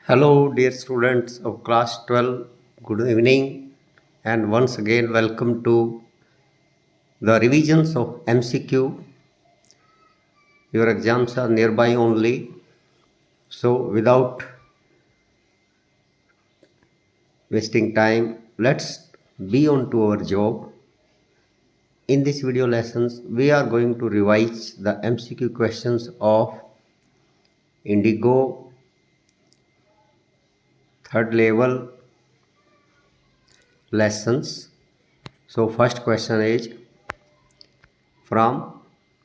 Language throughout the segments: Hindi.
Hello, dear students of class 12. Good evening, and once again, welcome to the revisions of MCQ. Your exams are nearby only, so without wasting time, let's be on to our job. In this video lessons, we are going to revise the MCQ questions of Indigo third level lessons. So first question is from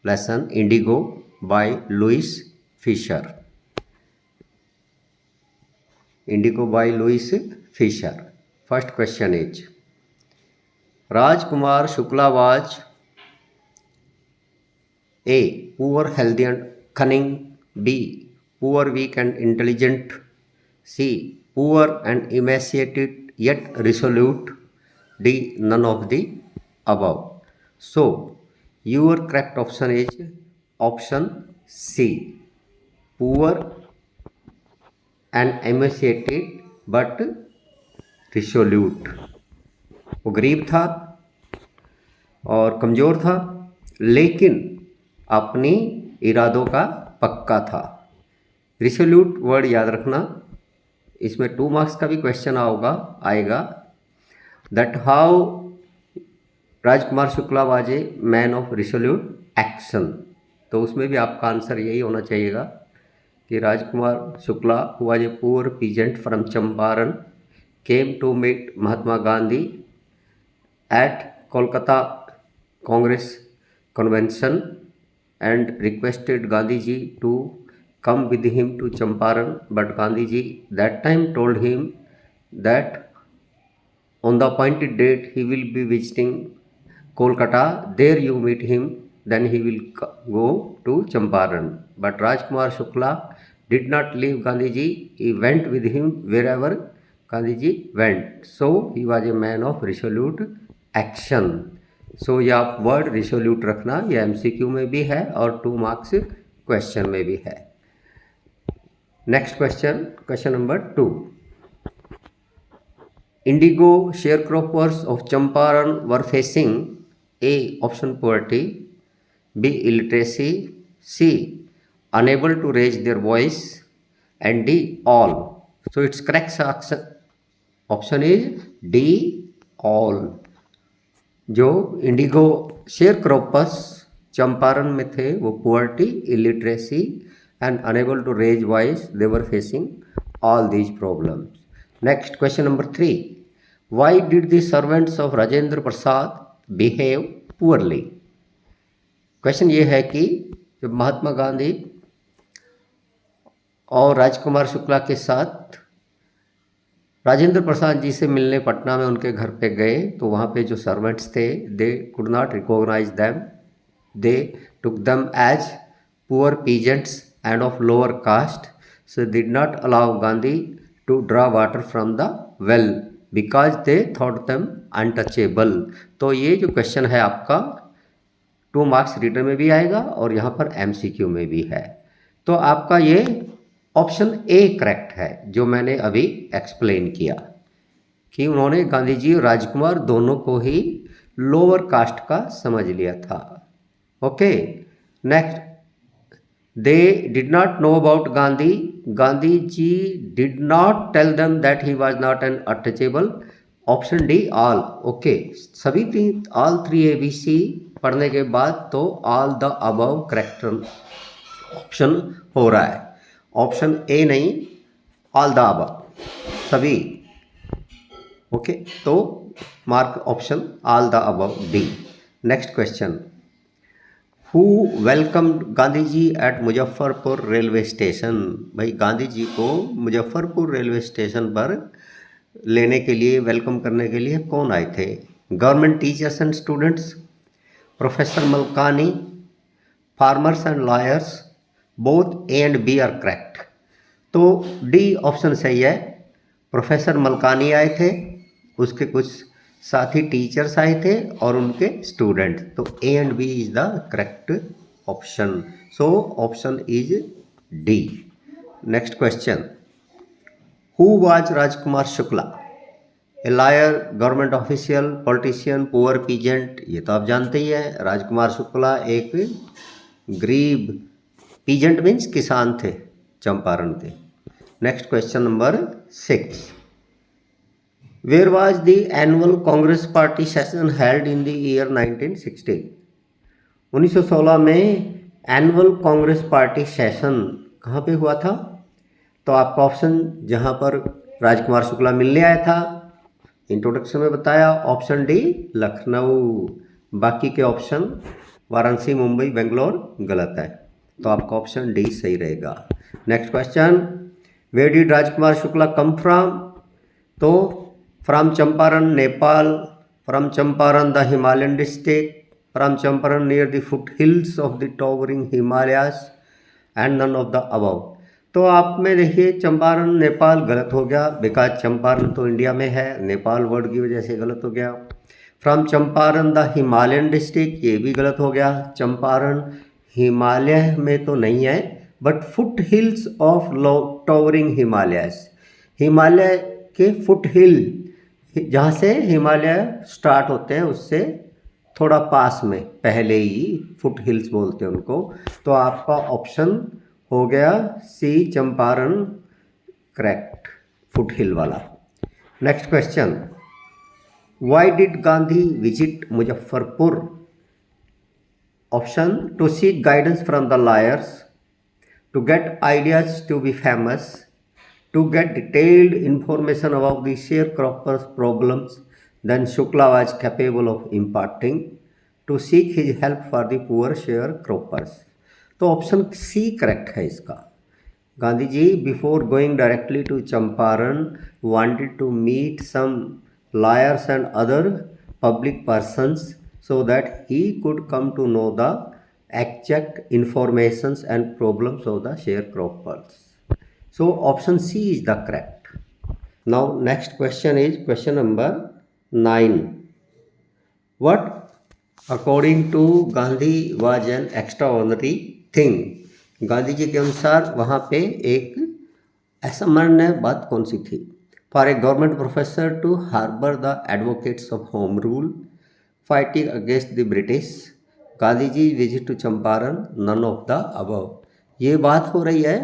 lesson Indigo by Louis Fisher. Indigo by Louis Fisher. First question is Rajkumar Shukla was A. Poor, healthy and cunning. B. Poor, weak and intelligent. C. Poor and emaciated yet resolute. D. None of the above. So, your correct option is option C. Poor and emaciated but resolute. वो गरीब था और कमज़ोर था, लेकिन अपनी इरादों का पक्का था. रिसोल्यूट वर्ड याद रखना, इसमें 2 मार्क्स का भी क्वेश्चन आएगा. That how Rajkumar Shukla was a man of resolute action. तो उसमें भी आपका आंसर यही होना चाहिएगा कि Rajkumar Shukla was a poor peasant from Champaran came to meet Mahatma Gandhi at Kolkata Congress Convention and requested Gandhiji to come with him to Champaran, but Gandhiji that time told him that on the appointed date he will be visiting Kolkata, there you meet him, then he will go to Champaran. But Rajkumar Shukla did not leave Gandhiji, he went with him wherever Gandhiji went. So he was a man of resolute action. So ये आप वर्ड रिसोल्यूट रखना, ये MCQ में भी है और 2 मार्क्स क्वेश्चन में भी है. Next question number 2. Indigo sharecroppers of Champaran were facing A option poverty, B illiteracy, C unable to raise their voice and D all. So its correct option is D all. जो इंडिगो शेयर क्रॉपर्स चंपारण में थे वो poverty, illiteracy and unable to raise voice, they were facing all these problems. Next question number 3. Why did the servants of Rajendra Prasad behave poorly. Question ये है कि जब महात्मा गांधी और राजकुमार शुक्ला के साथ राजेंद्र प्रसाद जी से मिलने पटना में उनके घर पे गए, तो वहाँ पे जो सर्वेंट्स थे they could not recognise them, they took them as poor peasants and of lower caste, so did not allow Gandhi to draw water from the well because they thought them untouchable. तो ये जो क्वेश्चन है आपका 2 मार्क्स रिटर्न में भी आएगा और यहाँ पर MCQ में भी है. तो आपका ये ऑप्शन ए करेक्ट है, जो मैंने अभी एक्सप्लेन किया कि उन्होंने गांधी जी और राजकुमार दोनों को ही लोअर कास्ट का समझ लिया था. Okay. Next, they did not know about Gandhi, Gandhi ji did not tell them that he was not an untouchable. Option D all. Okay, सभी 3 ऑल 3 ABC पढ़ने के बाद तो all the above correct option हो रहा है. ऑप्शन ए नहीं, ऑल द अबव सभी. ओके, तो mark option all the above D. Next question. Who welcomed Gandhi ji at Muzaffarpur railway station. भाई गांधी जी को मुजफ्फरपुर रेलवे स्टेशन पर लेने के लिए, वेलकम करने के लिए कौन आए थे. Government teachers and students, professor Malkani, farmers and lawyers, both A and B are correct. तो डी ऑप्शन सही है. प्रोफेसर मलकानी आए थे, उसके कुछ साथी टीचर्स आए थे और उनके स्टूडेंट. तो A and B is the correct option. So option is D. Next question. Who was Rajkumar Shukla? A lawyer, government official, politician, poor peasant, ये तो आप जानते ही हैं। राजकुमार शुक्ला एक गरीब, पीजेंट मीन्स किसान थे, चंपारण के। Next question number 6, where was the annual Congress party session held in the year 1916? 1916 में एनुअल कांग्रेस पार्टी सेशन कहाँ पे हुआ था? तो आपका ऑप्शन, जहाँ पर राजकुमार शुक्ला मिलने आया था, इंट्रोडक्शन में बताया, ऑप्शन डी लखनऊ। बाकी के ऑप्शन वाराणसी, मुंबई, बेंगलोर गलत है, तो आपका ऑप्शन डी सही रहेगा। Next question, where did Rajkumar Shukla come from? तो from Champaran, Nepal, from Champaran the Himalayan district, from Champaran near the foot hills of the towering Himalayas, and none of the above. तो आप में देखिए चंपारण नेपाल गलत हो गया, बिकॉज चंपारण तो इंडिया में है, नेपाल वर्ड की वजह से गलत हो गया। From Champaran the Himalayan district, ये भी गलत हो गया। चंपारण हिमालय में तो नहीं है, but foot hills of towering Himalayas, Himalaya के फुट हिल, जहाँ से हिमालय स्टार्ट होते हैं उससे थोड़ा पास में, पहले ही फुट हिल्स बोलते हैं उनको। तो आपका ऑप्शन हो गया C, Champaran correct, foot hill वाला। Next question, why did Gandhi visit Muzaffarpur? Option, to seek guidance from the lawyers, to get ideas to be famous, to get detailed information about the sharecroppers' problems than Shukla was capable of imparting, to seek his help for the poor sharecroppers। तो ऑप्शन सी करेक्ट है इसका। Gandhi ji before going directly to Champaran wanted to meet some lawyers and other public persons so that he could come to know the exact informations and problems of the sharecroppers। So option C is the correct। Now next question is question number 9, what according to Gandhi was an extraordinary thing? Gandhi ji के अनुसार वहाँ पे एक असामान्य बात कौन सी थी? For a government professor to harbour the advocates of home rule, fighting against the British, Gandhi ji visit to Champaran, none of the above. ये बात हो रही है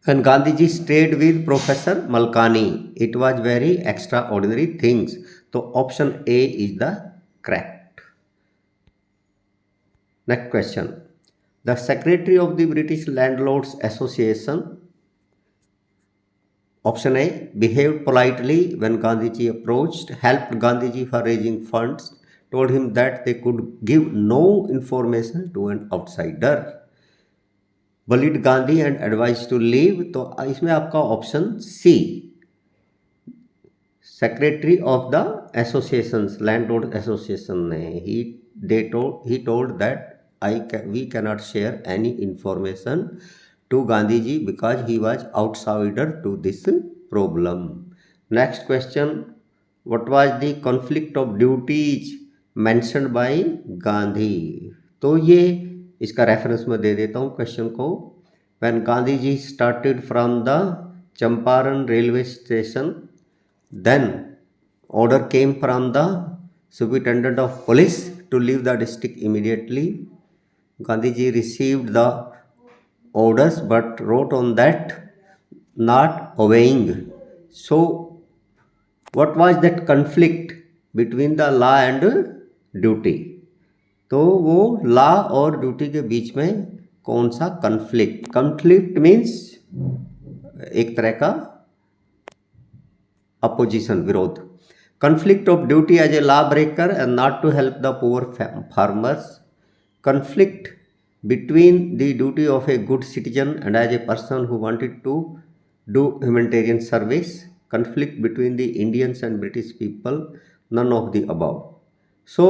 when Gandhiji stayed with Professor Malkani, it was very extraordinary things। तो option A is the correct। Next question, the secretary of the British Landlords Association, option A, behaved politely when Gandhiji approached, helped Gandhiji for raising funds, told him that they could give no information to an outsider, bullied Gandhi and advise to leave. तो इसमें आपका option C, secretary of the association, landlord association ने ही told that we cannot share any information to Gandhi ji because he was outsider to this problem. Next question, what was the conflict of duties mentioned by Gandhi? तो ये इसका रेफरेंस मैं दे देता हूँ क्वेश्चन को। When Gandhi ji started from the Champaran railway station, then order came from the superintendent of police to leave the district immediately. Gandhi ji received the orders but wrote on that not obeying। So what was that conflict between the law and duty? तो वो लॉ और ड्यूटी के बीच में कौन सा कन्फ्लिक्ट? कन्फ्लिक्ट मीन्स एक तरह का अपोजिशन, विरोध। Conflict of duty as a law breaker and not to help the poor farmers, conflict between the duty of a good citizen and as a person who wanted to do humanitarian service, conflict between the Indians and British people, none of the above। So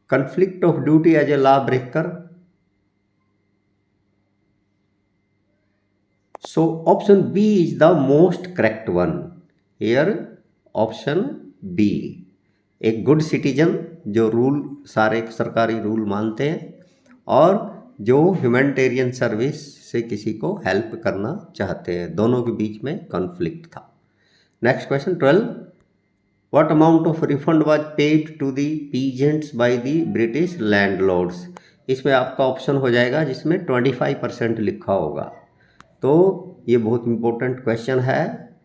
conflict of duty as a lawbreaker, so option B is the most correct one here, option B। एक गुड सिटीजन जो रूल, सारे सरकारी रूल मानते हैं, और जो ह्यूमैनिटेरियन सर्विस से किसी को हेल्प करना चाहते हैं। दोनों के बीच में कॉन्फ्लिक्ट था। Next question 12, what amount of refund was paid to the peasants by the British landlords. इसमें आपका ऑप्शन हो जाएगा जिसमें 25% लिखा होगा। तो ये बहुत इंपॉर्टेंट क्वेश्चन है,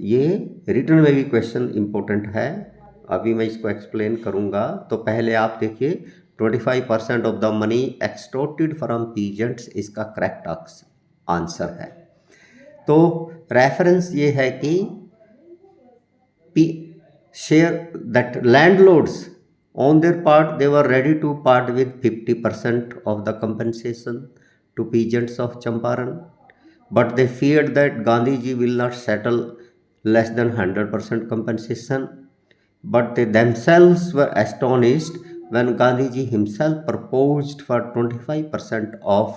ये रिटर्न में भी क्वेश्चन इंपॉर्टेंट है। अभी मैं इसको एक्सप्लेन करूँगा। तो पहले आप देखिए 25% of the money extorted from peasants इसका करेक्ट आंसर है। तो रेफरेंस ये है कि share that landlords on their part they were ready to part with 50% of the compensation to peasants of Champaran, but they feared that Gandhiji will not settle less than 100% compensation. But they themselves were astonished when Gandhiji himself proposed for 25% of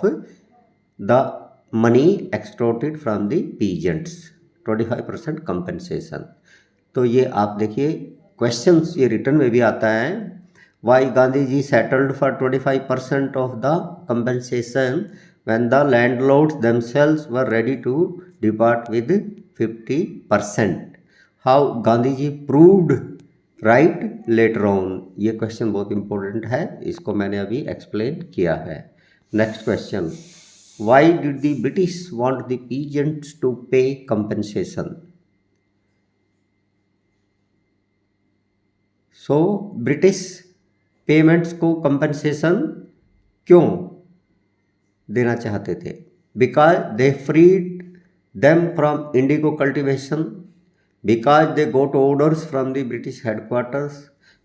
the money extorted from the peasants, 25% compensation. तो ये आप देखिए क्वेश्चंस ये रिटर्न में भी आता है। Why Gandhi ji settled for 25% of the compensation when the landlords themselves were ready to depart with 50%। How Gandhi ji proved right later on. ये क्वेश्चन बहुत इंपॉर्टेंट है, इसको मैंने अभी एक्सप्लेन किया है। Next question, why did the British want the peasants to pay compensation. So British payments को कंपनसेशन क्यों देना चाहते थे? Because they freed them from indigo cultivation, because they got orders from the British headquarters,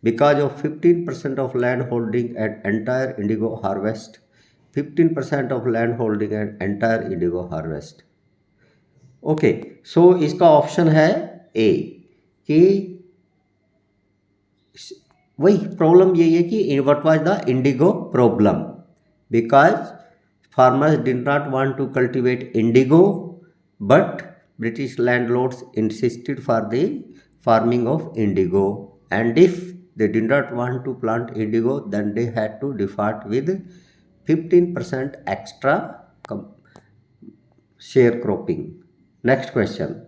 because of 15% of land holding at entire indigo harvest, 15% of land holding at entire indigo harvest. Okay, so इसका ऑप्शन है ए कि वही प्रॉब्लम यही है कि what was the indigo problem, because farmers did not want to cultivate indigo but British landlords insisted for the farming of indigo, and if they did not want to plant indigo then they had to depart with 15% extra sharecropping. Next question,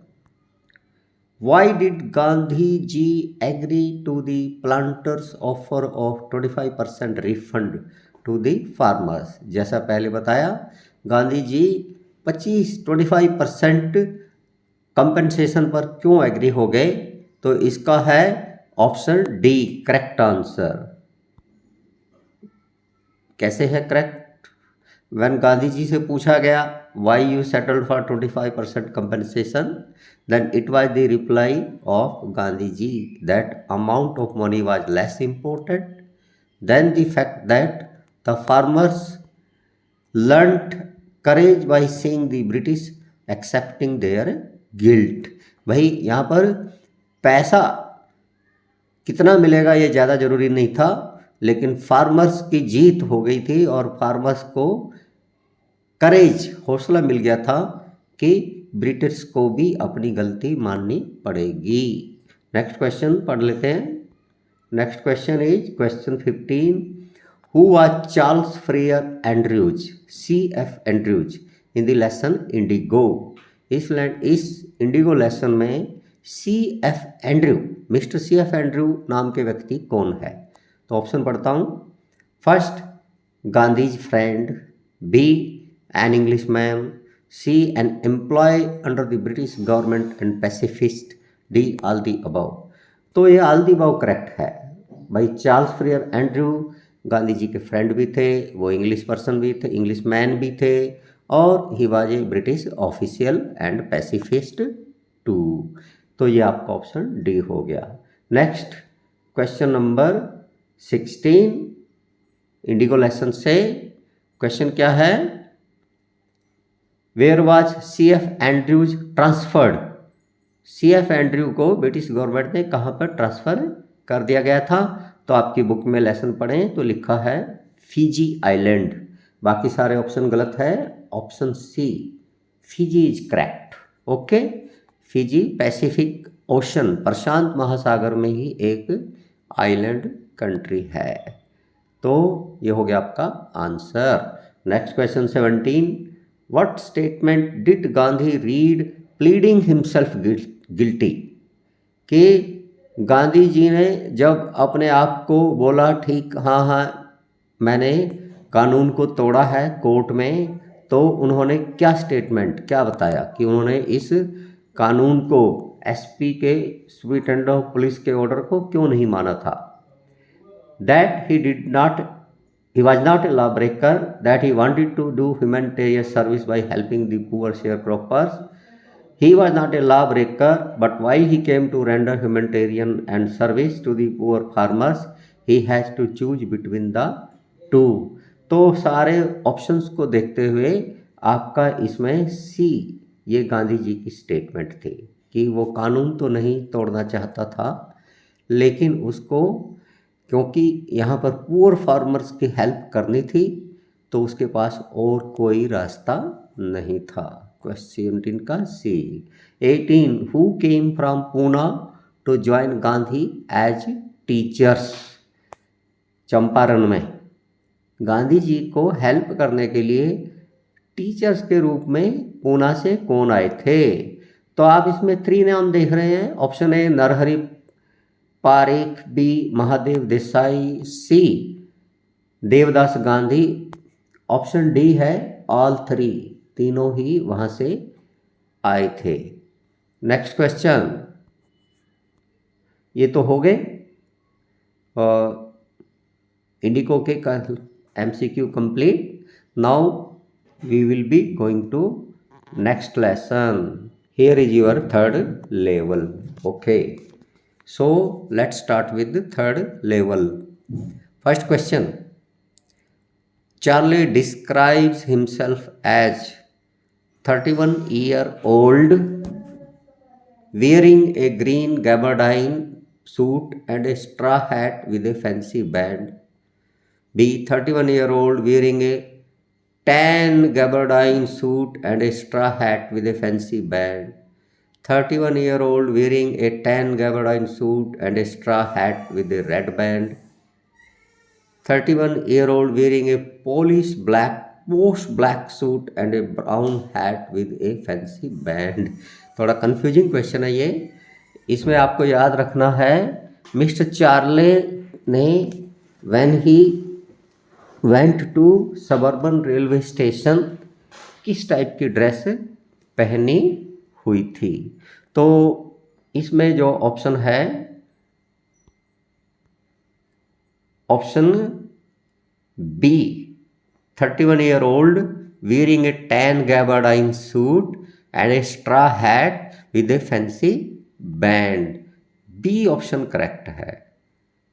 why did Gandhi ji agree to the planters offer of 25% refund to the farmers? जैसा पहले बताया गांधी जी 25% कंपनसेशन पर क्यों एग्री हो गए? तो इसका है ऑप्शन डी करेक्ट आंसर। कैसे है करेक्ट? व्हेन गांधी जी से पूछा गया why you settled for 25% compensation, then it was the reply of Gandhi ji that amount of money was less important than the fact that the farmers learnt courage by seeing the British accepting their guilt। भाई यहाँ पर पैसा कितना मिलेगा ये ज़्यादा ज़रूरी नहीं था, लेकिन फार्मर्स की जीत हो गई थी और फार्मर्स को करेज हौसला मिल गया था कि ब्रिटिश को भी अपनी गलती माननी पड़ेगी। नेक्स्ट क्वेश्चन पढ़ लेते हैं। Next question is question 15, who was Charles Freer Andrews CF Andrews in the lesson indigo. इस इंडिगो लेसन में CF Andrew, mister CF Andrew नाम के व्यक्ति कौन है? तो ऑप्शन पढ़ता हूँ। First, Gandhi's friend, B an English man, C an employee under the British government and pacifist, D all the above। तो ये all the above करेक्ट है भाई। चार्ल्स फ्रेयर एंड्रयू गांधी जी के फ्रेंड भी थे, वो इंग्लिश पर्सन भी थे, इंग्लिश मैन भी थे, और he was a British official and pacifist too. तो ये आपका ऑप्शन डी हो गया। Next question number 16 indigo lesson से क्वेश्चन क्या है? Where was CF Andrews transferred. CF Andrew को ब्रिटिश गवर्नमेंट ने कहाँ पर ट्रांसफ़र कर दिया गया था? तो आपकी बुक में लेसन पढ़ें तो लिखा है फिजी आइलैंड। बाकी सारे ऑप्शन गलत है। Option C Fiji is correct. Okay, Fiji Pacific Ocean प्रशांत महासागर में ही एक आइलैंड कंट्री है। तो ये हो गया आपका answer. Next question 17, what statement did Gandhi read pleading himself guilty? कि गांधी जी ने जब अपने आप को बोला ठीक हाँ हाँ मैंने कानून को तोड़ा है कोर्ट में, तो उन्होंने क्या स्टेटमेंट क्या बताया कि उन्होंने इस कानून को एसपी के सुपरिटेंडेंट ऑफ पुलिस के ऑर्डर को क्यों नहीं माना था? That he was not a lawbreaker, that he wanted to do humanitarian service by helping the poor sharecroppers. He was not a lawbreaker, but while he came to render humanitarian and service to the poor farmers, he has to choose between the two. तो सारे ऑप्शंस को देखते हुए आपका इसमें सी ये गांधी जी की स्टेटमेंट थी कि वो कानून तो नहीं तोड़ना चाहता था, लेकिन उसको क्योंकि यहाँ पर पुअर फार्मर्स की हेल्प करनी थी तो उसके पास और कोई रास्ता नहीं था। क्वेश्चन 17 का C. 18, who came from Poona to join Gandhi as teachers? Champaran में गांधी जी को हेल्प करने के लिए टीचर्स के रूप में पूना से कौन आए थे? तो आप इसमें 3 नाम देख रहे हैं। Option A Narhari Parekh, B Mahadev Desai, C Devdas Gandhi, option D है ऑल 3, तीनों ही वहां से आए थे। नेक्स्ट क्वेश्चन, ये तो हो गए इंडिको के MCQ complete. Now we will be going to next lesson. Here is your third level. Okay, so let's start with the third level. First question, Charlie describes himself as 31-year-old wearing a green gabardine suit and a straw hat with a fancy band. B, 31-year-old wearing a tan gabardine suit and a straw hat with a fancy band. 31-year-old wearing a tan gabardine suit and a straw hat with a red band. 31-year-old wearing a polished black suit and a brown hat with a fancy band. थोड़ा कंफ्यूजिंग क्वेश्चन है ये। इसमें आपको याद रखना है मिस्टर चार्ले ने when he went to suburban railway station किस टाइप की ड्रेस पहनी हुई थी। तो इसमें जो ऑप्शन है option B, 31-year-old wearing a tan gabardine suit and a straw hat with a fancy band, B option correct है।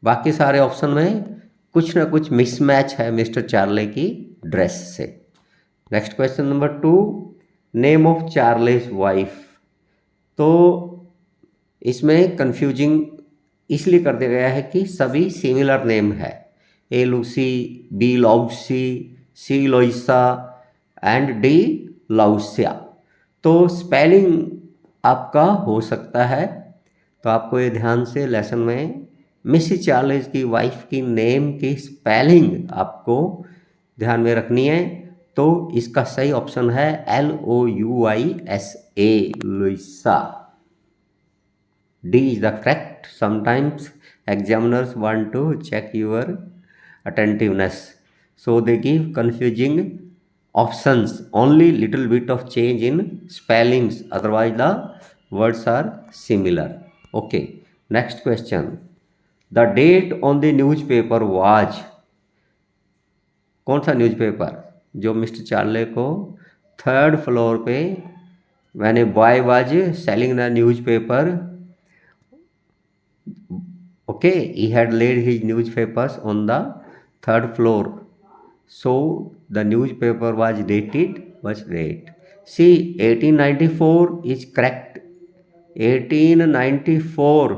बाकी सारे ऑप्शन में कुछ ना कुछ मिसमैच है मिस्टर चार्ले की ड्रेस से। Next question number 2, name of Charles wife. तो इसमें कंफ्यूजिंग इसलिए कर दिया गया है कि सभी सिमिलर नेम है, A Lucy, B Lousie, C Louisa and D Lousia. तो स्पेलिंग आपका हो सकता है, तो आपको ये ध्यान से लेसन में मिसिस चार्लेस की वाइफ की नेम की स्पेलिंग आपको ध्यान में रखनी है। तो इसका सही ऑप्शन है LOUISA, Louisa. D is the correct. Sometimes examiners want to check your attentiveness, so they give confusing options. Only little bit of change in spellings, otherwise the words are similar. Okay, next question. The date on the newspaper was, कौन सा न्यूज़पेपर जो मिस्टर चार्ले को 3rd फ्लोर पे when a boy was selling the newspaper, okay, he had laid his newspapers on the 3rd floor, so the newspaper was date. See, 1894 is correct. 1894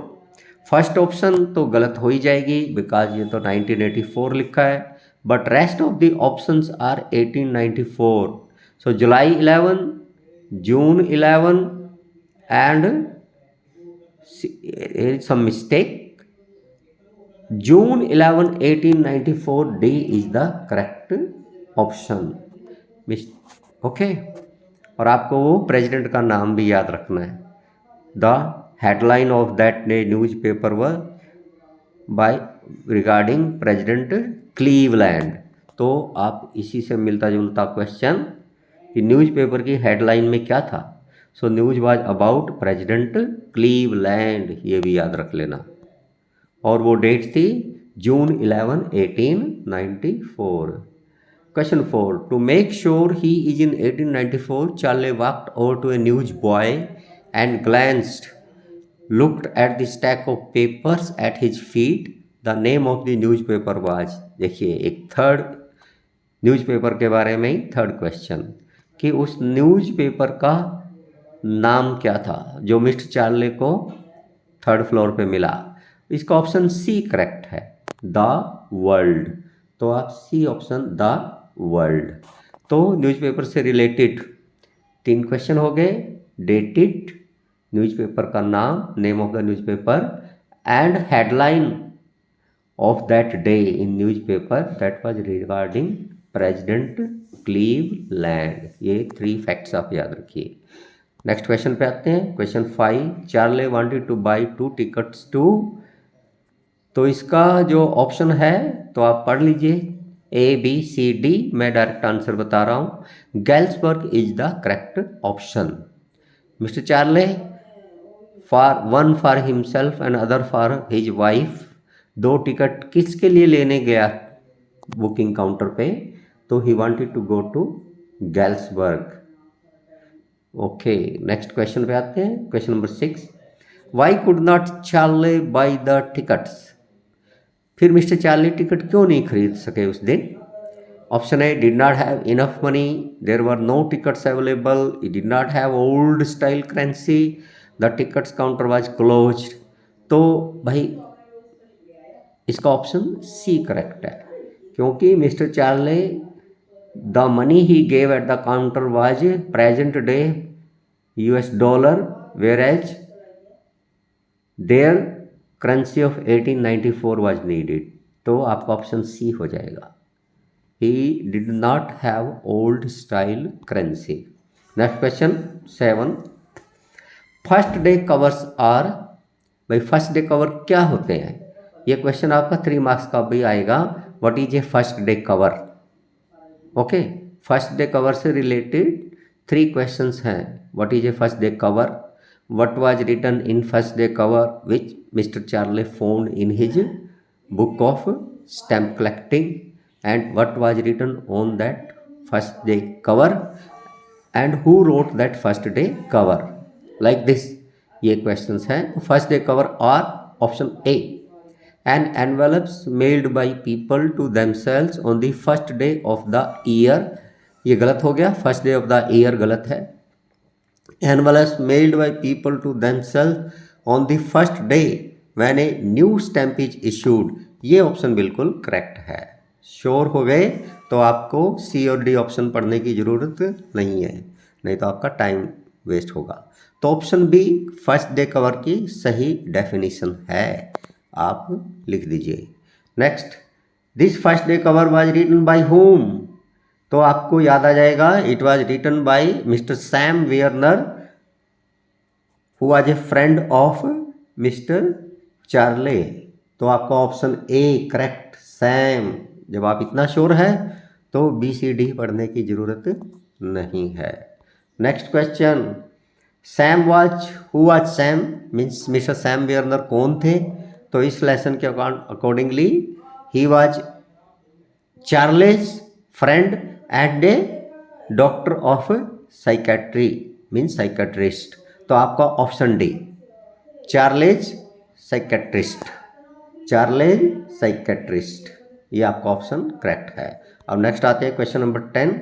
first option तो गलत हो ही जाएगी बिकॉज ये तो 1984 लिखा है, but rest of the options are 1894. So July 11, June 11 and some mistake. June 11, 1894, D is the correct option. Okay, और आपको वो प्रेसिडेंट का नाम भी याद रखना है। The headline of that day news paper व बाय रिगार्डिंग प्रेसिडेंट क्लीवलैंड। तो आप इसी से मिलता जुलता क्वेश्चन कि न्यूज़पेपर की हेडलाइन में क्या था। So news was about president Cleveland, ये भी याद रख लेना। और वो डेट थी जून 11, 1894। Question 4. To make sure he is in 1894, Charlie walked over to a newsboy and glanced, looked at the stack of papers at his feet. The name of the newspaper was, देखिए एक थर्ड न्यूज़पेपर के बारे में ही थर्ड क्वेश्चन कि उस न्यूज़पेपर का नाम क्या था जो मिस्टर चार्ले को थर्ड फ्लोर पे मिला। इसका ऑप्शन सी करेक्ट है, द वर्ल्ड। तो आप सी ऑप्शन द वर्ल्ड। तो न्यूज़पेपर से रिलेटेड 3 क्वेश्चन हो गए। डेटेड, न्यूज़पेपर का नाम, name of the newspaper, and headline of that day in newspaper that was regarding president Cleveland. ये 3 फैक्ट्स आप याद रखिए। नेक्स्ट क्वेश्चन पे आते हैं। Question 5, Charley wanted to buy 2 tickets to. तो इसका जो ऑप्शन है तो आप पढ़ लीजिए, ए बी सी डी। मैं डायरेक्ट आंसर बता रहा हूँ। Galesburg is the correct option. Mister Charley one for himself and other for his wife. 2 ticket किसके लिए लेने गया बुकिंग काउंटर पे? तो he wanted to go to Galesburg. Okay, next question पे आते हैं। Question number 6, why could not Charley buy the tickets. फिर मिस्टर चार्ली टिकट क्यों नहीं खरीद सके उस दिन? Option A, did not have enough money, there were no tickets available, he did not have old style currency, the tickets counter was closed. तो भाई इसका ऑप्शन सी करेक्ट है, क्योंकि mister Charley the money he gave at the counter was present day US dollar, whereas their currency of 1894 was needed. तो आपका ऑप्शन सी हो जाएगा, he did not have old style currency. Next question 7, first day covers are. भाई फर्स्ट डे कवर क्या होते हैं? ये क्वेश्चन आपका 3 मार्क्स का भी आएगा। What is a first day cover? Okay, first day cover से रिलेटेड 3 क्वेश्चंस हैं। What is a first day cover, what was written in first day cover which Mr. Charlie found in his book of stamp collecting, and what was written on that first day cover, and who wrote that first day cover, like this। ये questions हैं। first day cover are option A, an envelopes mailed by people to themselves on the first day of the year। ये गलत हो गया, first day of the year गलत है। envelopes mailed by people to themselves on the first day when a new stamp is issued। ये ऑप्शन बिल्कुल करेक्ट है। श्योर हो गए तो आपको सी और डी ऑप्शन पढ़ने की ज़रूरत नहीं है, नहीं तो आपका टाइम वेस्ट होगा। तो option B first day cover की सही डेफिनेशन है, आप लिख दीजिए। Next, this first day cover was written by whom. तो आपको याद आ जाएगा, it was written by Mister Sam Warner, who was a friend of Mister Charlie. तो आपका ऑप्शन ए करेक्ट, सैम। जब आप इतना श्योर है तो बी सी डी पढ़ने की जरूरत नहीं है। Next question, Sam was, who was Sam means Mister Sam Weiner कौन थे? तो इस लेसन के accordingly he was Charley's friend and a doctor of psychiatry means psychiatrist. तो आपका option D, Charley's psychiatrist, Charley's psychiatrist, ये आपका ऑप्शन करेक्ट है। अब नेक्स्ट आते हैं question number 10,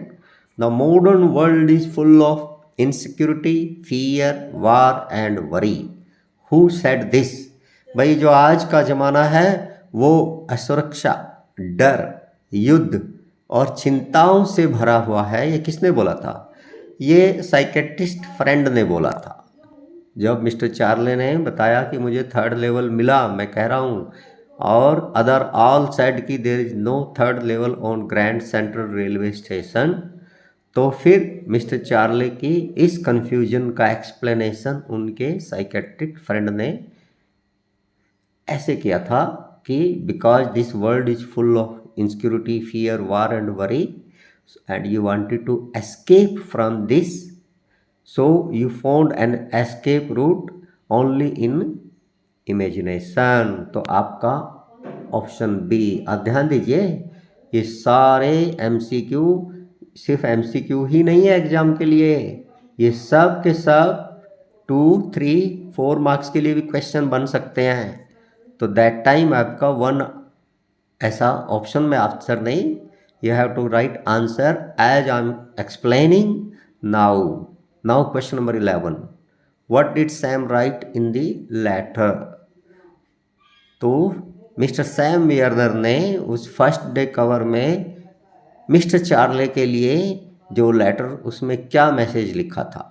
the modern world is full of insecurity, fear, war and worry. Who said this? भाई जो आज का ज़माना है वो असुरक्षा, डर, युद्ध और चिंताओं से भरा हुआ है, ये किसने बोला था? ये साइकेट्रिस्ट फ्रेंड ने बोला था। जब मिस्टर चार्ले ने बताया कि मुझे थर्ड लेवल मिला, मैं कह रहा हूँ, और अदर ऑल सेड कि there is no third level on grand central railway station, तो फिर मिस्टर चार्ली की इस कन्फ्यूजन का एक्सप्लेनेशन उनके साइकेट्रिक फ्रेंड ने ऐसे किया था कि because this world is full of insecurity, fear, war and worry, and you wanted to escape from this, so you found an escape route only in imagination. तो आपका ऑप्शन बी। अब ध्यान दीजिए, ये सारे एमसीक्यू सिर्फ एमसीक्यू ही नहीं है एग्जाम के लिए, ये सब के सब 2, 3, 4 मार्क्स के लिए भी क्वेश्चन बन सकते हैं। तो दैट टाइम आपका वन ऐसा ऑप्शन में आंसर नहीं, you have to write answer as I am explaining now. Now question number 11, what did Sam write in the letter. तो मिस्टर सैम वियर्नर ने उस फर्स्ट डे कवर में मिस्टर चार्ले के लिए जो लेटर, उसमें क्या मैसेज लिखा था।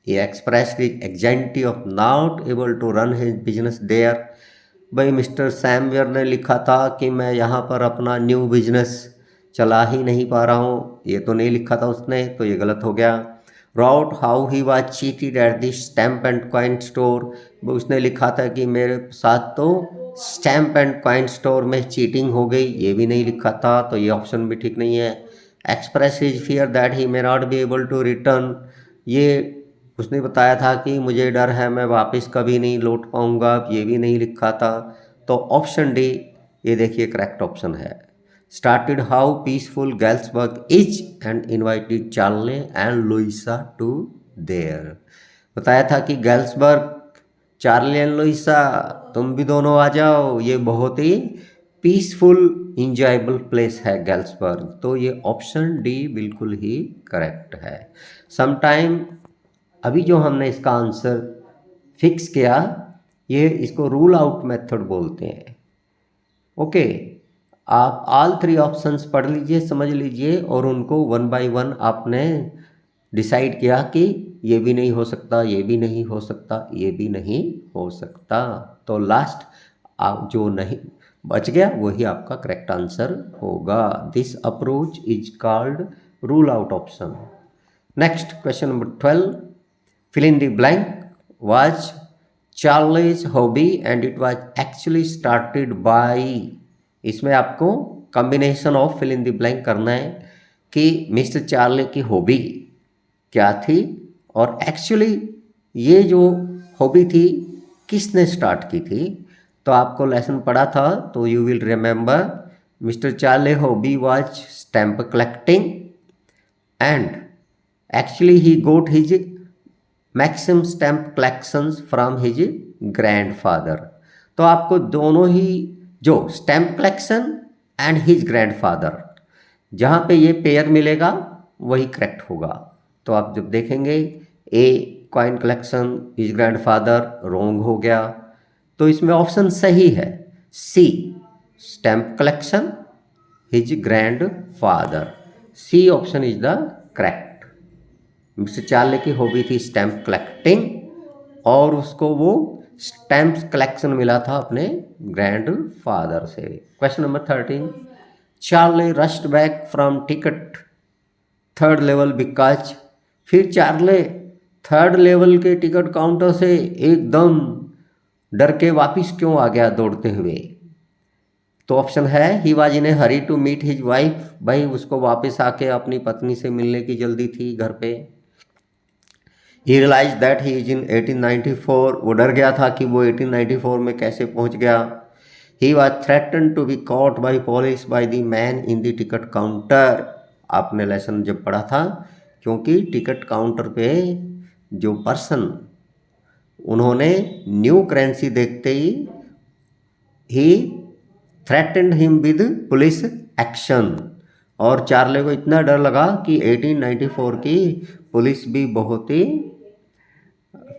ये express the anxiety of not able to run his business there. भाई मिस्टर सैम वियर ने लिखा था कि मैं यहाँ पर अपना न्यू बिजनेस चला ही नहीं पा रहा हूँ, ये तो नहीं लिखा था उसने, तो ये गलत हो गया। Wrote how he was cheated at the stamp and coin store, उसने लिखा था कि मेरे साथ तो स्टैम्प एंड कॉइन स्टोर में चीटिंग हो गई, ये भी नहीं लिखा था, तो ये ऑप्शन भी ठीक नहीं है। Express his fear that he may not be able to return, ये उसने बताया था कि मुझे डर है मैं वापस कभी नहीं लौट पाऊंगा, ये भी नहीं लिखा था। तो ऑप्शन डी ये देखिए करेक्ट ऑप्शन है। Started how peaceful Galesburg is and invited Charley and Louisa to there. बताया था कि गैल्सबर्ग, चार्ली एंड लुइसा तुम भी दोनों आ जाओ, ये बहुत ही पीसफुल इंजॉयबल प्लेस है गैल्सबर्ग। तो ये ऑप्शन डी बिल्कुल ही करेक्ट है। समटाइम अभी जो हमने इसका आंसर फिक्स किया, ये इसको रूल आउट मेथड बोलते हैं। ओके, आप ऑल 3 ऑप्शंस पढ़ लीजिए, समझ लीजिए, और उनको 1 बाय 1 आपने डिसाइड किया कि ये भी नहीं हो सकता, ये भी नहीं हो सकता, ये भी नहीं हो सकता। तो लास्ट आप जो नहीं बच गया वही आपका करेक्ट आंसर होगा। This approach is called rule out option. Next question number 12, fill in the blank was Charlie's hobby and it was actually started by। इसमें आपको combination of fill in the blank करना है कि मिस्टर चार्ली की हॉबी क्या थी और एक्चुअली ये जो हॉबी थी किसने स्टार्ट की थी। तो आपको लेसन पढ़ा था, तो you will remember mister Charley hobby was stamp collecting and actually he got his maximum stamp collections from his grandfather. तो आपको दोनों ही जो stamp collection and his grandfather, जहाँ पे ये पेयर मिलेगा वही करेक्ट होगा। तो आप जब देखेंगे A coin collection his grandfather, wrong हो गया, तो इसमें ऑप्शन सही है C stamp collection his grandfather. C option is the correct. Mister Charley की हॉबी थी स्टैम्प कलेक्टिंग और उसको वो स्टैम्प्स कलेक्शन मिला था अपने ग्रैंडफादर से। Question number 13, Charlie rushed back from ticket 3rd level because. फिर चार्ले 3rd लेवल के टिकट काउंटर से एकदम डर के वापिस क्यों आ गया दौड़ते हुए। तो ऑप्शन है he was in a hurry to meet his wife, भाई उसको वापस आके अपनी पत्नी से मिलने की जल्दी थी घर पे। He realize that he is in 1894, वो डर गया था कि वो 1894 में कैसे पहुंच गया। He was threaten to be caught by police by the man in the ticket counter. आपने लेसन जब पढ़ा था, क्योंकि टिकट काउंटर पे जो पर्सन, उन्होंने न्यू करेंसी देखते ही threatened him with police action. और चार्ले को इतना डर लगा कि 1894 की पुलिस भी बहुत ही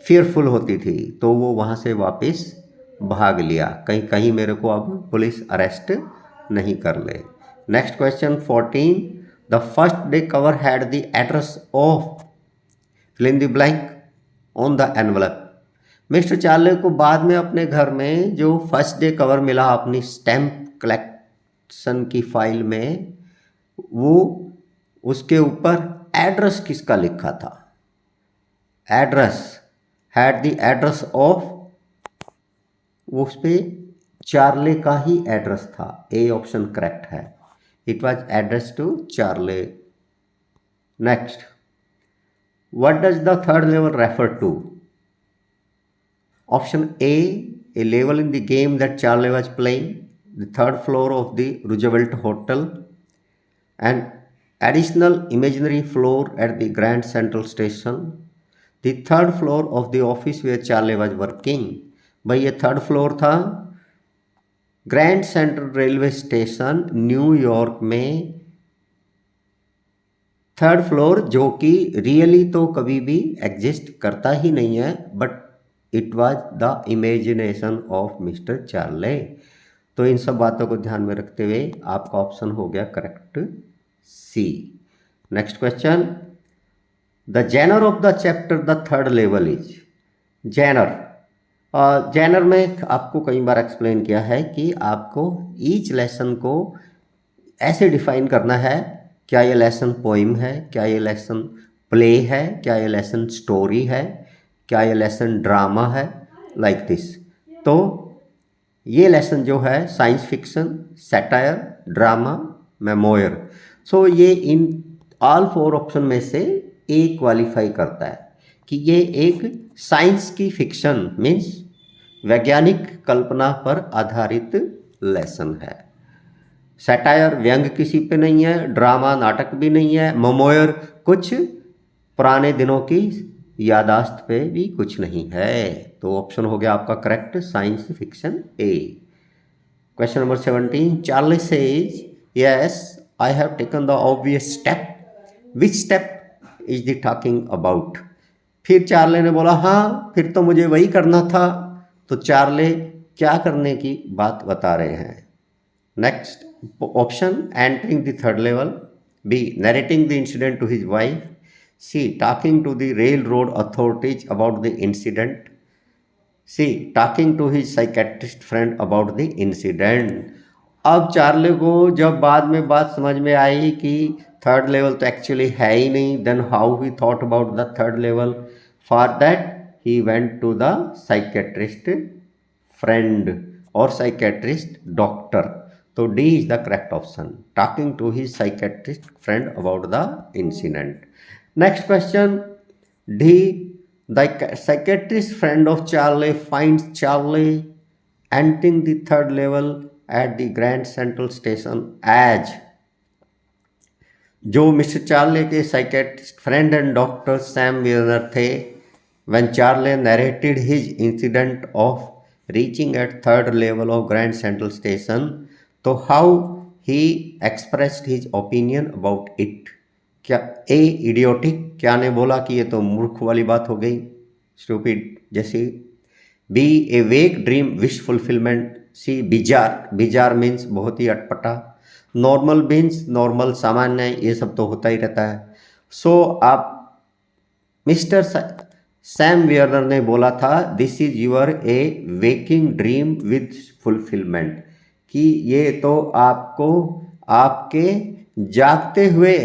फियरफुल होती थी, तो वो वहाँ से वापस भाग लिया, कहीं कहीं मेरे को अब पुलिस अरेस्ट नहीं कर ले। Next question 14, the first day cover had the address of fill in the blank on the envelope. Mister Charley को बाद में अपने घर में जो फर्स्ट डे कवर मिला अपनी स्टैम्प कलेक्शन की फाइल में, वो उसके ऊपर एड्रेस किसका लिखा था? Address had the address of, उस पे चार्ले का ही एड्रेस था। ए ऑप्शन करेक्ट है, it was address to Charley. Next, what does the third level refer to? Option A level in the game that Charley was playing, the third floor of the Roosevelt hotel, and additional imaginary floor at the Grand Central Station, the third floor of the office where Charlie was working। भाई ये थर्ड फ्लोर था grand central railway station New York में, थर्ड फ्लोर जो कि रियली तो कभी भी एग्जिस्ट करता ही नहीं है, but it was the imagination of Mister Charlie. तो इन सब बातों को ध्यान में रखते हुए आपका ऑप्शन हो गया correct C. Next question, the genre of the chapter the third level is. Genre, genre में आपको कई बार एक्सप्लेन किया है कि आपको ईच लेसन को ऐसे डिफाइन करना है, क्या ये लेसन पोइम है, क्या ये लेसन प्ले है, क्या ये लेसन स्टोरी है, क्या ये लेसन ड्रामा है, लाइक दिस। तो ये लेसन जो है science fiction, satire, drama, memoir. So ये इन ऑल फोर ऑप्शन में से ए क्वालिफाई करता है कि ये एक साइंस की फिक्शन मीन्स वैज्ञानिक कल्पना पर आधारित लेसन है। सैटायर व्यंग किसी पे नहीं है, ड्रामा नाटक भी नहीं है, मेमोयर कुछ पुराने दिनों की यादाश्त पे भी कुछ नहीं है। तो ऑप्शन हो गया आपका correct science fiction A. Question number 17, Charlie says yes I have taken the obvious step, which step is the talking about. फिर चार्ले ने बोला हाँ फिर तो मुझे वही करना था। तो चार्ले क्या करने की बात बता रहे हैं? Next option, entering the third level, B narrating the incident to his wife, C talking to the railroad authorities about the incident, C talking to his psychiatrist friend about the incident. अब चार्ले को जब बाद में बात समझ में आई कि थर्ड लेवल तो एक्चुअली है ही नहीं, then how he thought about the third level, for that he went to the psychiatrist friend और साइकेट्रिस्ट डॉक्टर। तो D is the correct option, talking to his psychiatrist friend about the incident. Next question, D the psychiatrist friend of Charley finds Charley entering the third level at the Grand Central Station as। जो मिस्टर चार्ले के psychiatrist friend and doctor Sam Weiner थे, when Charlie narrated his incident of reaching at third level of Grand Central Station, तो how he expressed his opinion about it। क्या ए इडियोटिक, क्या ने बोला कि ये तो मूर्ख वाली बात हो गई, स्टूपिड जैसी। बी ए वेग ड्रीम विश फुलफिलमेंट, सी बिजार, बिजार मीन्स बहुत ही अटपटा, नॉर्मल मीन्स नॉर्मल सामान्य, ये सब तो होता ही रहता है। सो आप मिस्टर सैम वियर्नर ने बोला था this is your a waking dream with fulfilment, कि ये तो आपको आपके जागते हुए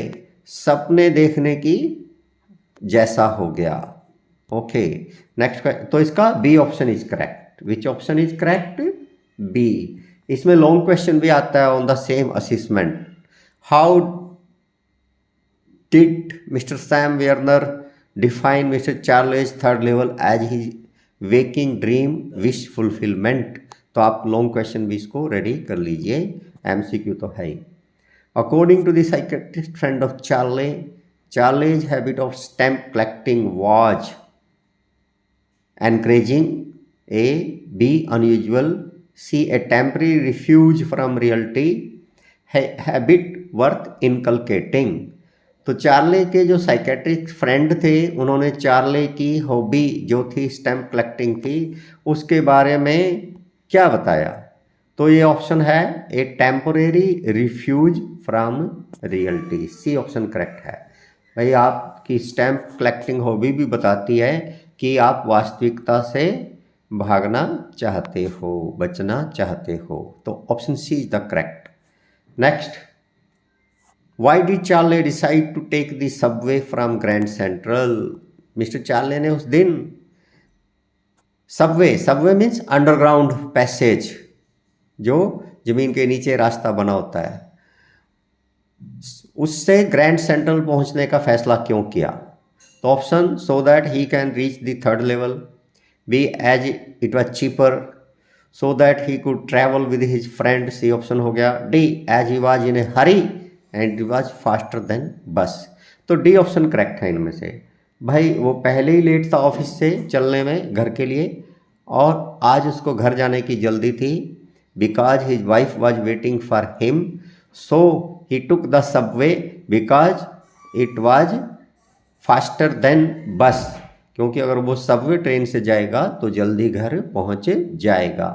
सपने देखने की जैसा हो गया। ओके नेक्स्ट, तो इसका B option is correct. Which option is correct? B. इसमें लॉन्ग क्वेश्चन भी आता है on the same assessment, how did Mister Sam Weiner define Mister Charley's third level as he waking dream wish fulfillment. तो आप लॉन्ग क्वेश्चन भी इसको रेडी कर लीजिए, एमसीक्यू तो है ही। According to the psychiatrist friend of Charley, Charley's habit of stamp collecting was encouraging, A, B, unusual, C, a temporary refuge from reality, habit worth inculcating। तो चार्ले के जो साइकेट्रिस्ट फ्रेंड थे उन्होंने चार्ले की हॉबी जो थी स्टैम्प कलेक्टिंग थी उसके बारे में क्या बताया? तो ये ऑप्शन है A temporary refuge from reality, C option correct है। भाई आपकी स्टैम्प कलेक्टिंग हॉबी भी बताती है कि आप वास्तविकता से भागना चाहते हो, बचना चाहते हो। तो option C is the correct. Next, why did Charley decide to take the subway from grand central? मिस्टर चार्ले ने उस दिन subway, subway means underground passage, जो जमीन के नीचे रास्ता बना होता है, उससे ग्रैंड सेंट्रल पहुंचने का फैसला क्यों किया? तो option, so that he can reach the third level, B as it was cheaper, so that he could travel with his friend, C option हो गया, D as he was in a hurry and he was faster than bus. तो डी ऑप्शन करेक्ट है इनमें से। भाई वो पहले ही लेट था ऑफिस से चलने में घर के लिए, और आज उसको घर जाने की जल्दी थी, because his wife was waiting for him, so he took the Subway because it was faster than बस, क्योंकि अगर वो सबवे ट्रेन से जाएगा तो जल्दी घर पहुंच जाएगा,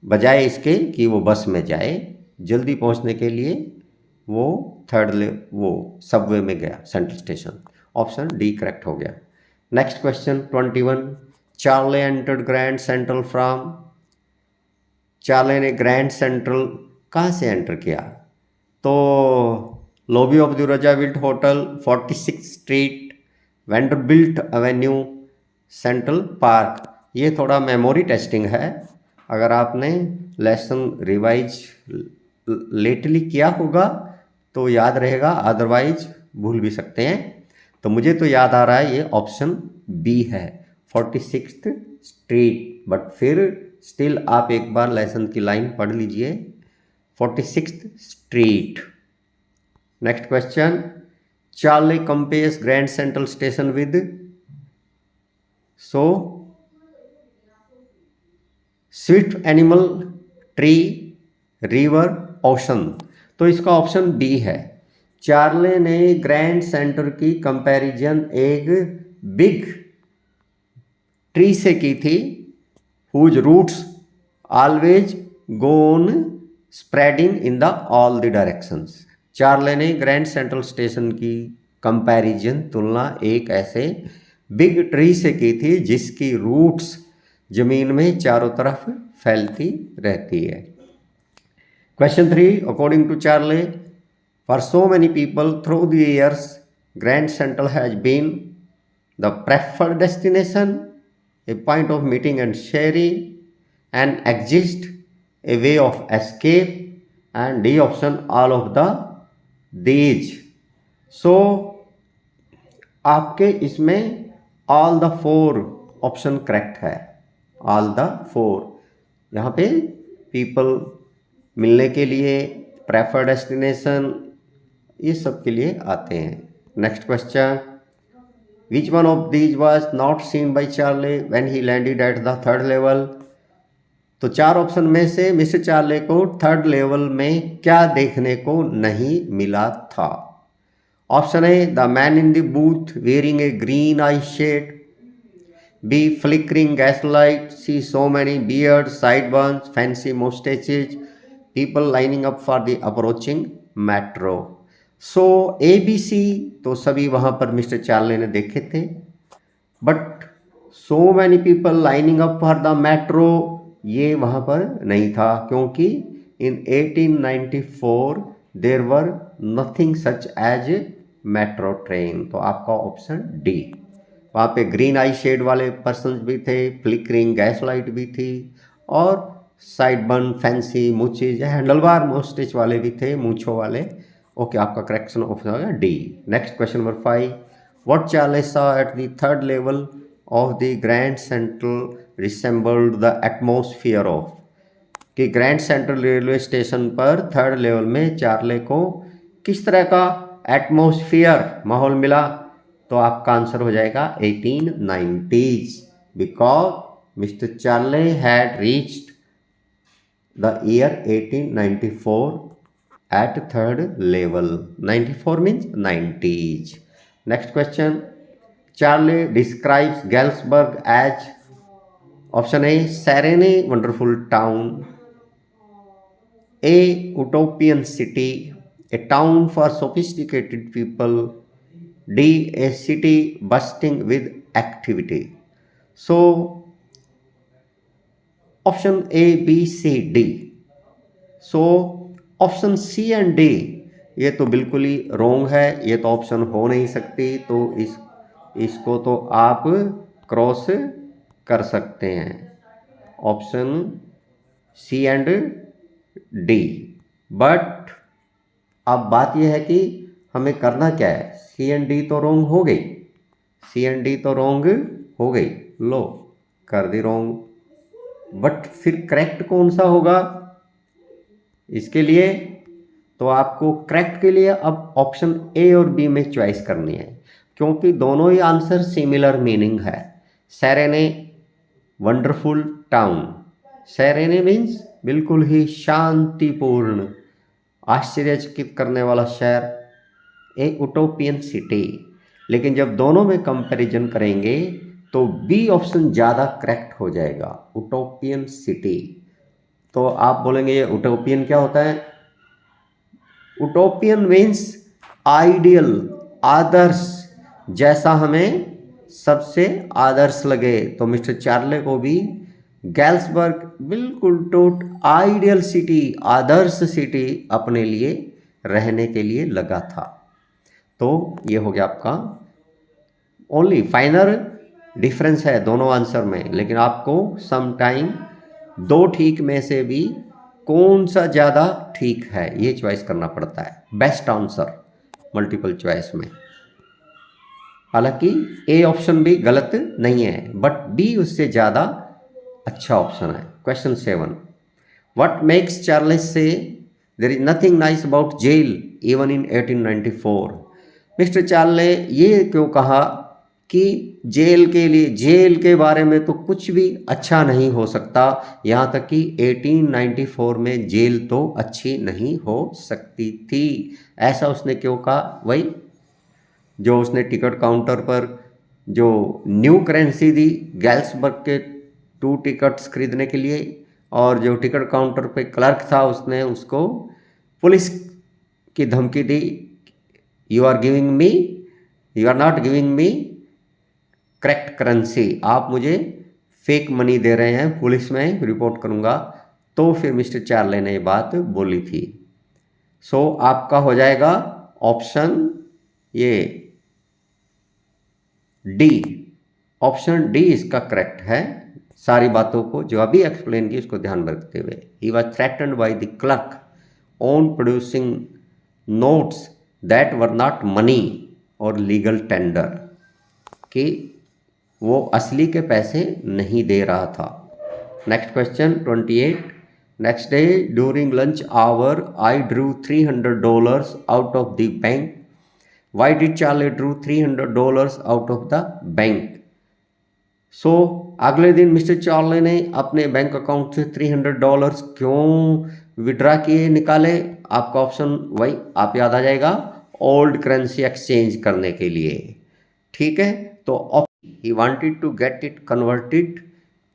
बजाय इसके कि वो बस में जाए। जल्दी पहुंचने के लिए वो वो सबवे में गया central station. Option D correct हो गया। Next question 21, Charley entered Grand Central from, Charley ने ग्रैंड सेंट्रल कहाँ से एंटर किया? तो lobby of the Roosevelt hotel, 46 street, Vanderbilt avenue, Central Park. ये थोड़ा मेमोरी टेस्टिंग है, अगर आपने लेसन रिवाइज लेटली किया होगा तो याद रहेगा, अदरवाइज भूल भी सकते हैं। तो मुझे तो याद आ रहा है ये ऑप्शन बी है, 46 स्ट्रीट, बट फिर स्टिल आप एक बार लेसन की लाइन पढ़ लीजिए, 46 street. Next question, Charley compares grand central station with, so swift animal, tree, river, ocean. तो इसका ऑप्शन बी है। चार्ले ने ग्रैंड सेंटर की कंपैरिजन एक बिग ट्री से की थी, whose roots always go on spreading in the all the directions. Charley ने ग्रैंड सेंट्रल स्टेशन की कंपैरिजन, तुलना एक ऐसे बिग ट्री से की थी जिसकी रूट्स जमीन में चारों तरफ फैलती रहती है। Question 3, according to Charley, for so many people through the years grand central has been the preferred destination, a point of meeting and sharing, an exist, a way of escape, and D option all of the these। so आपके इसमें all the four option correct है, all the four। यहाँ पे people मिलने के लिए, प्रेफर्ड डेस्टिनेशन, ये सब के लिए आते हैं। Next question, Which one of these was not seen by Charlie when he landed at the third level? तो चार ऑप्शन में से मिस्टर चार्ले को थर्ड लेवल में क्या देखने को नहीं मिला था? Option A, the man in the booth wearing a green eye shade, B flickering gas light, C so many beards sideburns fancy moustaches, people lining up for the approaching metro. So A B C तो सभी वहाँ पर मिस्टर चार्ले ने देखे थे, but so many people lining up for the metro ये वहाँ पर नहीं था, क्योंकि in 1894 there were nothing such as metro train. तो आपका ऑप्शन डी, वहाँ पे ग्रीन आई शेड वाले पर्सन्स भी थे, फ्लिकरिंग गैस लाइट भी थी, और sideburn fancy moustaches, handlebar moustache वाले भी थे, मूछों वाले। ओके, आपका करेक्शन ऑप्शन हो गया डी। Next question number 5, what Charley saw at the third level of the Grand Central resembled the atmosphere of, कि ग्रैंड सेंट्रल रेलवे स्टेशन पर थर्ड लेवल में चार्ले को किस तरह का एटमॉस्फियर माहौल मिला? तो आपका आंसर हो जाएगा 1890s, because mister Charlie had reached the year 1894 at third level। 94 means 90s। Next question, Charlie describes Galesburg as, option A, serene wonderful town, A, utopian city, a town for sophisticated people, D, a city bursting with activity। so option A, B, C, D। so option C and D ये तो बिल्कुल ही रॉन्ग है, ये तो ऑप्शन हो नहीं सकती, तो इसको तो आप क्रॉस कर सकते हैं, option C and D. But अब बात यह है कि हमें करना क्या है, सी एंड डी तो रॉन्ग हो गई, सी एंड डी तो रॉन्ग हो गई, लो कर दी रॉन्ग। बट फिर करेक्ट कौन सा होगा, इसके लिए तो आपको करेक्ट के लिए अब ऑप्शन ए और बी में चॉइस करनी है, क्योंकि दोनों ही आंसर सिमिलर मीनिंग है। Ceranae wonderful town, ceranae means बिल्कुल ही शांतिपूर्ण, आश्चर्यचकित करने वाला शहर, ए उटोपियन सिटी। लेकिन जब दोनों में कंपैरिजन करेंगे तो बी ऑप्शन ज़्यादा करेक्ट हो जाएगा, उटोपियन सिटी। तो आप बोलेंगे ये उटोपियन क्या होता है, उटोपियन मीन्स आइडियल, आदर्श, जैसा हमें सबसे आदर्श लगे। तो मिस्टर चार्ले को भी गैल्सबर्ग बिल्कुल आइडियल सिटी, आदर्श सिटी अपने लिए रहने के लिए लगा था। तो ये हो गया आपका ओनली फाइनल डिफरेंस है दोनों आंसर में, लेकिन आपको सम टाइम दो ठीक में से भी कौन सा ज़्यादा ठीक है ये चॉइस करना पड़ता है, बेस्ट आंसर मल्टीपल चॉइस में। हालांकि ए ऑप्शन भी गलत नहीं है, बट बी उससे ज़्यादा अच्छा ऑप्शन है। Question 7, what makes Charles say there is nothing nice about jail even in 1894। Mister Charlie ये क्यों कहा कि जेल के बारे में तो कुछ भी अच्छा नहीं हो सकता, यहाँ तक कि 1894 में जेल तो अच्छी नहीं हो सकती थी, ऐसा उसने क्यों कहा। वही जो उसने टिकट काउंटर पर जो न्यू करेंसी दी गैल्सबर्ग के 2 टिकट्स खरीदने के लिए, और जो टिकट काउंटर पे क्लर्क था उसने उसको पुलिस की धमकी दी, you are not giving me correct currency, आप मुझे फेक मनी दे रहे हैं, पुलिस में रिपोर्ट करूंगा। तो फिर मिस्टर चार्ले ने ये बात बोली थी। सो आपका हो जाएगा ऑप्शन ये डी, ऑप्शन डी इसका करेक्ट है। सारी बातों को जो अभी एक्सप्लेन की उसको ध्यान में रखते हुए, he was threatened by the clerk on producing notes that were not money और लीगल टेंडर, कि वो असली के पैसे नहीं दे रहा था। Next question 28, next day during lunch hour I drew $300 out of the bank, why did Charley draw $300 out of the bank. So अगले दिन मिस्टर चार्ले ने अपने बैंक अकाउंट से $300 क्यों विड्रा किए, निकाले। आपका ऑप्शन वही आप याद आ जाएगा, ओल्ड करेंसी एक्सचेंज करने के लिए, ठीक है। तो he wanted to get it converted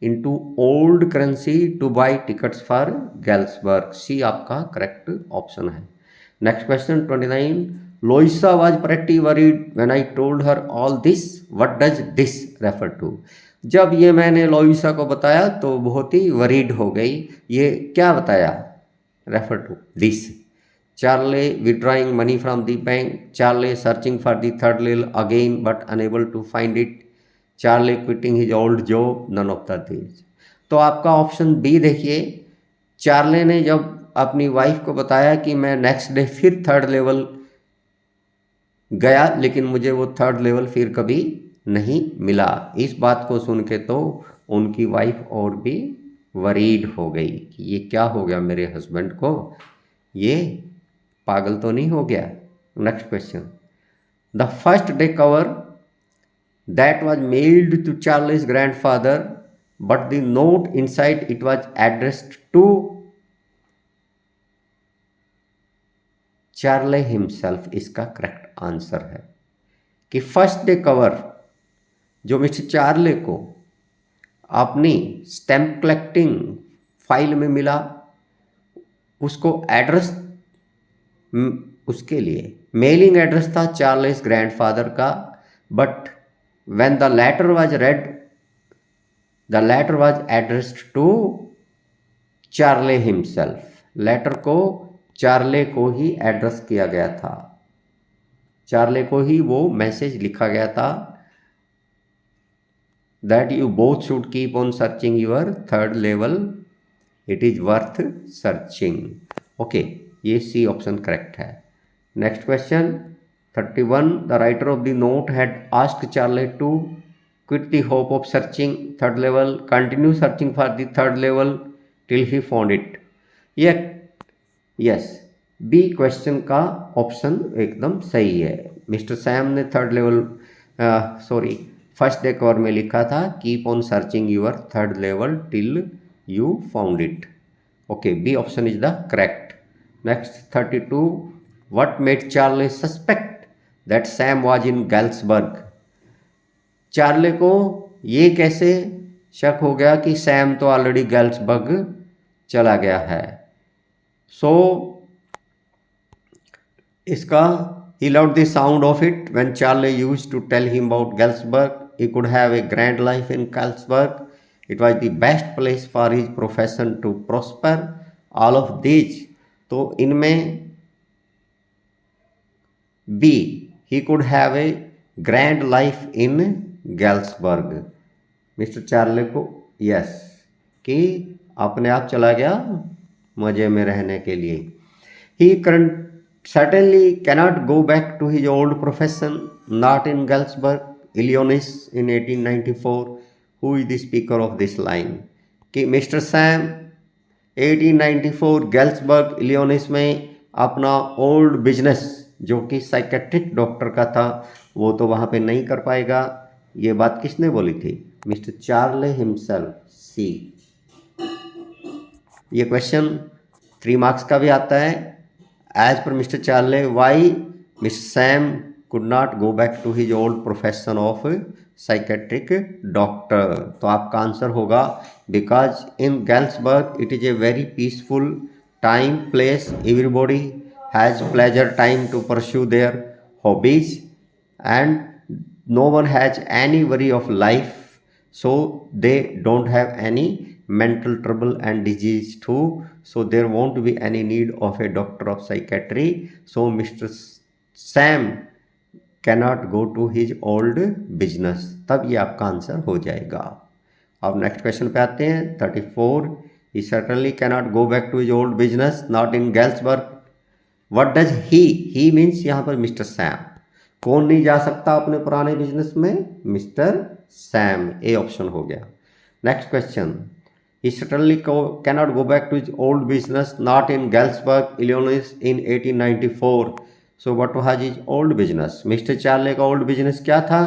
into old currency to buy tickets for Galsburg, C आपका करेक्ट ऑप्शन है। Next question 29, लोइसा was pretty worried when I told her all this, what does this refer to। जब ये मैंने लोइसा को बताया तो बहुत ही वरीड हो गई, ये क्या बताया, refer to this, Charlie withdrawing money from the bank, Charlie searching for the third level again but unable to find it, Charlie quitting his old job, none of the these. तो आपका ऑप्शन बी देखिए, चार्ले ने जब अपनी वाइफ को बताया कि मैं नेक्स्ट डे फिर थर्ड लेवल गया लेकिन मुझे वो थर्ड लेवल फिर कभी नहीं मिला, इस बात को सुन के तो उनकी वाइफ और भी वरीड हो गई कि ये क्या हो गया मेरे हस्बैंड को, ये पागल तो नहीं हो गया। Next question, the first day cover that was mailed to Charlie's grandfather, but the note inside it was addressed to Charlie himself, इसका करेक्ट आंसर है कि फर्स्ट डे कवर जो मिस्टर चार्ले को अपनी स्टैम्प कलेक्टिंग फाइल में मिला, उसको एड्रेस उसके लिए मेलिंग एड्रेस था चार्लीस ग्रैंडफादर का, but when the letter was read, the letter was addressed to Charlie himself, letter को चार्ले को ही एड्रेस किया गया था, चार्ले को ही वो मैसेज लिखा गया था that you both should keep on searching your third level, it is worth searching. Okay, ये सी ऑप्शन करेक्ट है। Next question 31, the writer of the note had asked Charlie to quit the hope of searching third level, continue searching for the third level till he found it. Yes, B question का ऑप्शन एकदम सही है। मिस्टर सैम ने थर्ड लेवल फर्स्ट डेकोर में लिखा था keep on searching your third level till you found it. Okay, B option is the correct. Next 32, what made Charley suspect that Sam was in Galesburg. Charley को ये कैसे शक हो गया कि सैम तो ऑलरेडी गैल्सबर्ग चला गया है। सो इसका he loved the sound of it when Charlie used to tell him about Galsburg. He could have a grand life in Galsburg. It was the best place for his profession to prosper. All of these, तो इनमें B, he could have a grand life in Galsburg. Mister Charley को यस कि अपने आप चला गया मजे में रहने के लिए। He certainly cannot go back to his old profession, not in Galsburg, Illinois in 1894. Who is the speaker of this line? कि मिस्टर सैम 1894 गैल्सबर्ग इलियोनिस में अपना ओल्ड बिजनेस जो कि साइकेट्रिक डॉक्टर का था वो तो वहाँ पे नहीं कर पाएगा। ये बात किसने बोली थी? मिस्टर चार्ले हिमसेल्फ, सी। ये क्वेश्चन 3 मार्क्स का भी आता है। As per Mr. Charle, why Mr. Sam could not go back to his old profession of psychiatric doctor? तो आपका आंसर होगा because in Galsburg it is a very peaceful time, place. Everybody has pleasure time to pursue their hobbies and no one has any worry of life, so they don't have any mental trouble and disease too, so there won't be any need of a doctor of psychiatry, so Mr. Sam cannot go to his old business। तब ये आपका आंसर हो जाएगा। अब नेक्स्ट क्वेश्चन पे आते हैं 34, he certainly cannot go back to his old business, not in Galsburg. What does he means यहाँ पर मिस्टर सैम। कौन नहीं जा सकता अपने पुराने बिजनेस में? मिस्टर सैम, ए ऑप्शन हो गया। Next question, he certainly cannot go back to his old business, not in Galsburg, Illinois in 1894. So what was his old business? Mister Charlie का ओल्ड बिजनेस क्या था?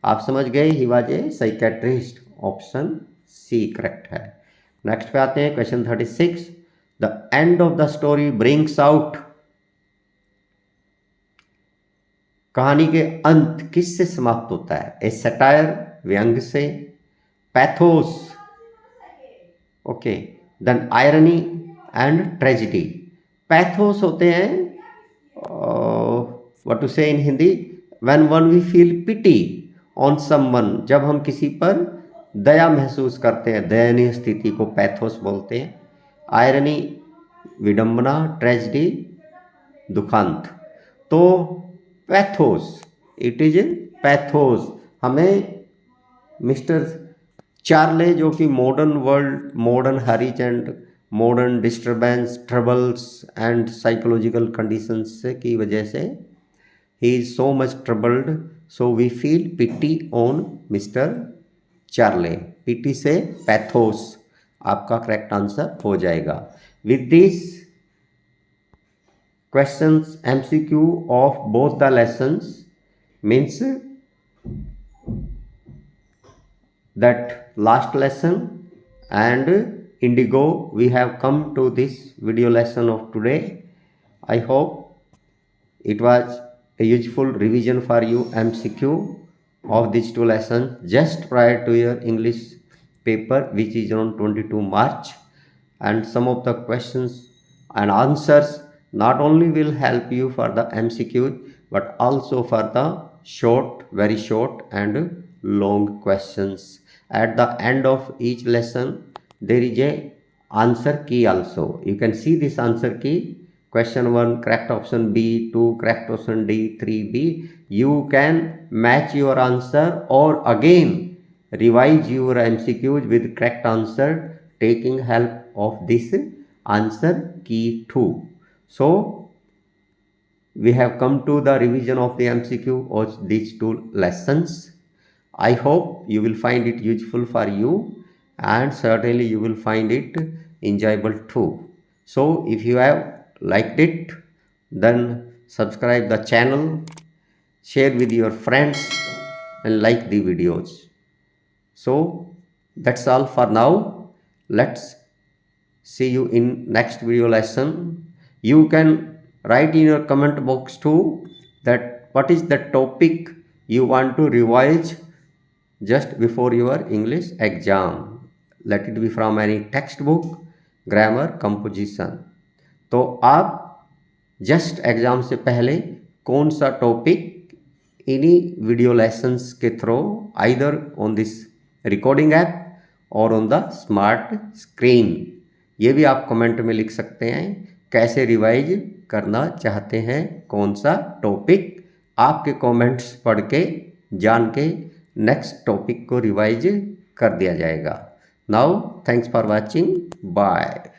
आप समझ गए, he was a psychiatrist, option C correct है। नेक्स्ट पे आते हैं question 36, the end of the story brings out. कहानी के अंत किससे समाप्त होता है? ए सटायर, व्यंग से, pathos, okay, then irony and tragedy. Pathos होते हैं what to say in Hindi, when one we feel pity on someone, जब हम किसी पर दया महसूस करते हैं, दयनीय स्थिति को पैथोस बोलते हैं। आयरनी विडंबना, ट्रेजिडी दुखांत। तो पैथोस, इट इज पैथोस। हमें मिस्टर चार्ले जो कि modern world, modern worries and modern disturbance, troubles and psychological conditions की वजह से he is so much troubled, so we feel pity on Mister Charley. Pity से पैथोस आपका करेक्ट आंसर हो जाएगा। With this questions MCQ of both the lessons means that last lesson and indigo we have come to this video lesson of today. I hope it was a useful revision for you MCQ of these 2 lessons just prior to your English paper which is on 22 March, and some of the questions and answers not only will help you for the MCQ but also for the short, very short and long questions. At the end of each lesson there is a answer key also. You can see this answer key Question 1 correct option B, 2 correct option D, 3B. You can match your answer or again revise your MCQs with correct answer taking help of this answer key 2. So we have come to the revision of the MCQ of these two lessons. I hope you will find it useful for you and certainly you will find it enjoyable too. So if you have liked it, then subscribe the channel, share with your friends and like the videos. So that's all for now. Let's see you in next video lesson. You can write in your comment box too that what is the topic you want to revise just before your English exam. Let it be from any textbook, grammar, composition. तो आप जस्ट एग्ज़ाम से पहले कौन सा टॉपिक इन्हीं वीडियो लेसन्स के through either on this recording app और ऑन द स्मार्ट स्क्रीन, ये भी आप कमेंट में लिख सकते हैं कैसे रिवाइज करना चाहते हैं, कौन सा टॉपिक आपके कमेंट्स पढ़ के जान के नेक्स्ट टॉपिक को रिवाइज कर दिया जाएगा. Now thanks for watching. Bye.